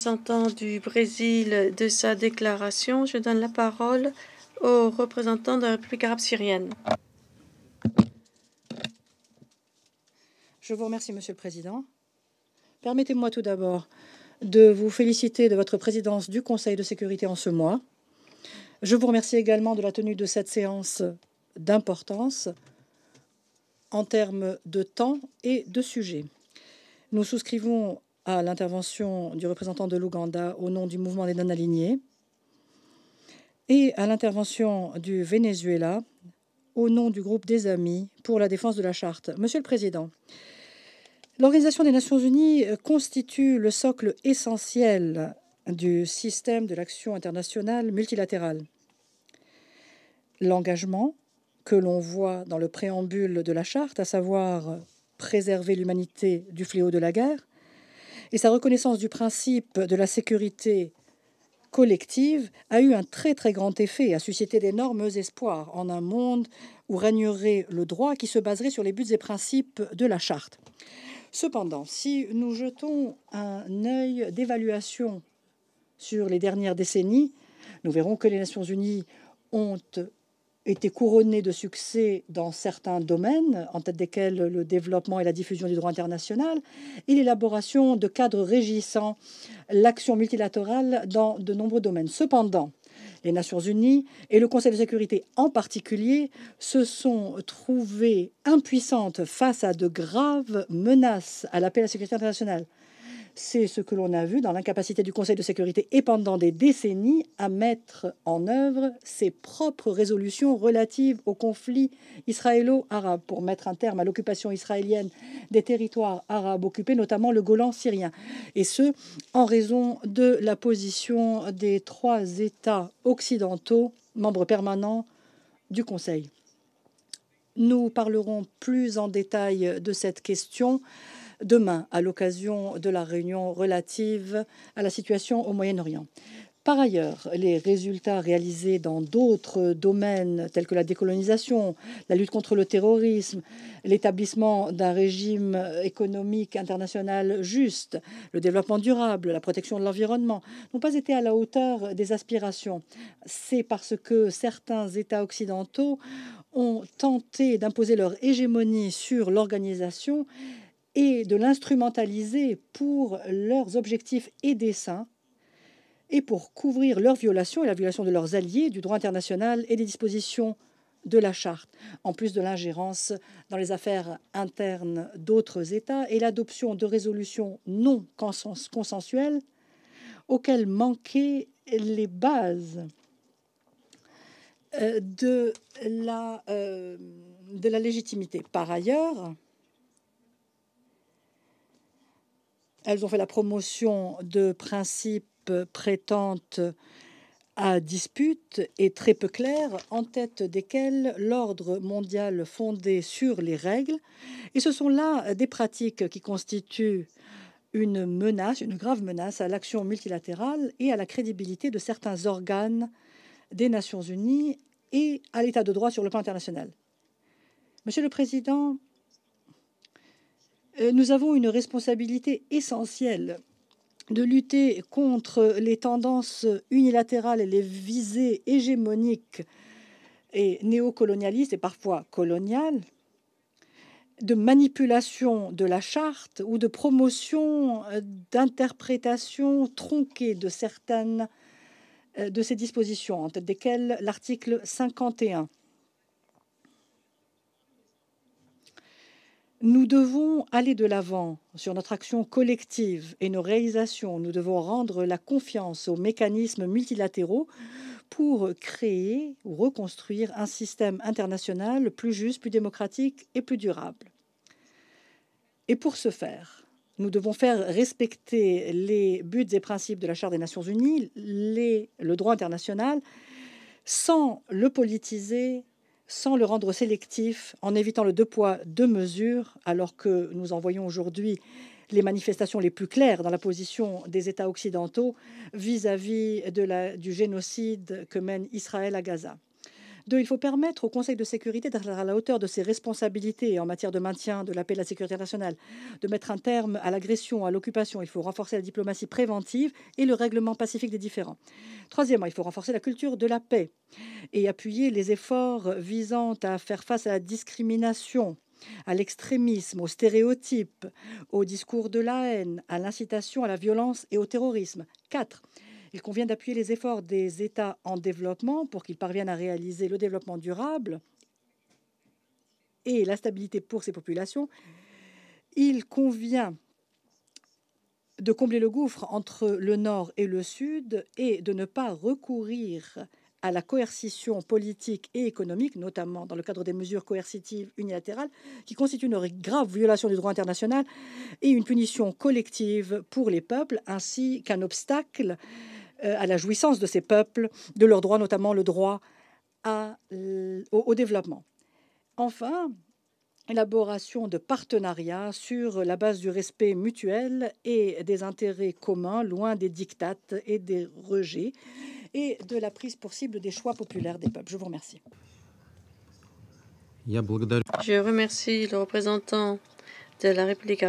représentant du Brésil de sa déclaration. Je donne la parole au représentant de la République arabe syrienne. Je vous remercie, Monsieur le Président. Permettez-moi tout d'abord de vous féliciter de votre présidence du Conseil de sécurité en ce mois. Je vous remercie également de la tenue de cette séance d'importance en termes de temps et de sujet. Nous souscrivons à l'intervention du représentant de l'Ouganda au nom du mouvement des non-alignés et à l'intervention du Venezuela au nom du groupe des Amis pour la défense de la Charte. Monsieur le Président, l'Organisation des Nations Unies constitue le socle essentiel du système de l'action internationale multilatérale. L'engagement que l'on voit dans le préambule de la Charte, à savoir préserver l'humanité du fléau de la guerre, et sa reconnaissance du principe de la sécurité collective a eu un très grand effet, a suscité d'énormes espoirs en un monde où régnerait le droit qui se baserait sur les buts et principes de la Charte. Cependant, si nous jetons un œil d'évaluation sur les dernières décennies, nous verrons que les Nations Unies ont été couronnées de succès dans certains domaines, en tête desquels le développement et la diffusion du droit international et l'élaboration de cadres régissant l'action multilatérale dans de nombreux domaines. Cependant, les Nations Unies et le Conseil de sécurité en particulier se sont trouvées impuissantes face à de graves menaces à la paix et à la sécurité internationale. C'est ce que l'on a vu dans l'incapacité du Conseil de sécurité et pendant des décennies à mettre en œuvre ses propres résolutions relatives au conflit israélo-arabe pour mettre un terme à l'occupation israélienne des territoires arabes occupés, notamment le Golan syrien. Et ce, en raison de la position des 3 États occidentaux, membres permanents du Conseil. Nous parlerons plus en détail de cette question demain, à l'occasion de la réunion relative à la situation au Moyen-Orient. Par ailleurs, les résultats réalisés dans d'autres domaines tels que la décolonisation, la lutte contre le terrorisme, l'établissement d'un régime économique international juste, le développement durable, la protection de l'environnement, n'ont pas été à la hauteur des aspirations. C'est parce que certains États occidentaux ont tenté d'imposer leur hégémonie sur l'organisation et de l'instrumentaliser pour leurs objectifs et desseins et pour couvrir leurs violations et la violation de leurs alliés, du droit international et des dispositions de la Charte, en plus de l'ingérence dans les affaires internes d'autres États et l'adoption de résolutions non consensuelles auxquelles manquaient les bases de la légitimité. Par ailleurs, elles ont fait la promotion de principes prêtant à dispute et très peu clairs, en tête desquels l'ordre mondial fondé sur les règles. Et ce sont là des pratiques qui constituent une menace, une grave menace à l'action multilatérale et à la crédibilité de certains organes des Nations Unies et à l'état de droit sur le plan international. Monsieur le Président, nous avons une responsabilité essentielle de lutter contre les tendances unilatérales et les visées hégémoniques et néocolonialistes et parfois coloniales, de manipulation de la Charte ou de promotion d'interprétation tronquée de certaines de ces dispositions, en tête desquelles l'article 51. Nous devons aller de l'avant sur notre action collective et nos réalisations. Nous devons rendre la confiance aux mécanismes multilatéraux pour créer ou reconstruire un système international plus juste, plus démocratique et plus durable. Et pour ce faire, nous devons faire respecter les buts et principes de la Charte des Nations Unies, le droit international, sans le politiser, sans le rendre sélectif, en évitant le 2 poids, 2 mesures, alors que nous en voyons aujourd'hui les manifestations les plus claires dans la position des États occidentaux vis-à-vis du génocide que mène Israël à Gaza. 2, il faut permettre au Conseil de sécurité d'être à la hauteur de ses responsabilités en matière de maintien de la paix et de la sécurité nationale, de mettre un terme à l'agression, à l'occupation. Il faut renforcer la diplomatie préventive et le règlement pacifique des différends. 3, il faut renforcer la culture de la paix et appuyer les efforts visant à faire face à la discrimination, à l'extrémisme, aux stéréotypes, au discours de la haine, à l'incitation à la violence et au terrorisme. 4, il convient d'appuyer les efforts des États en développement pour qu'ils parviennent à réaliser le développement durable et la stabilité pour ces populations. Il convient de combler le gouffre entre le Nord et le Sud et de ne pas recourir à la coercition politique et économique, notamment dans le cadre des mesures coercitives unilatérales, qui constituent une grave violation du droit international et une punition collective pour les peuples, ainsi qu'un obstacle à la jouissance de ces peuples, de leurs droits, notamment le droit au développement. Enfin, élaboration de partenariats sur la base du respect mutuel et des intérêts communs, loin des diktats et des rejets, et de la prise pour cible des choix populaires des peuples. Je vous remercie. Je remercie le représentant de la République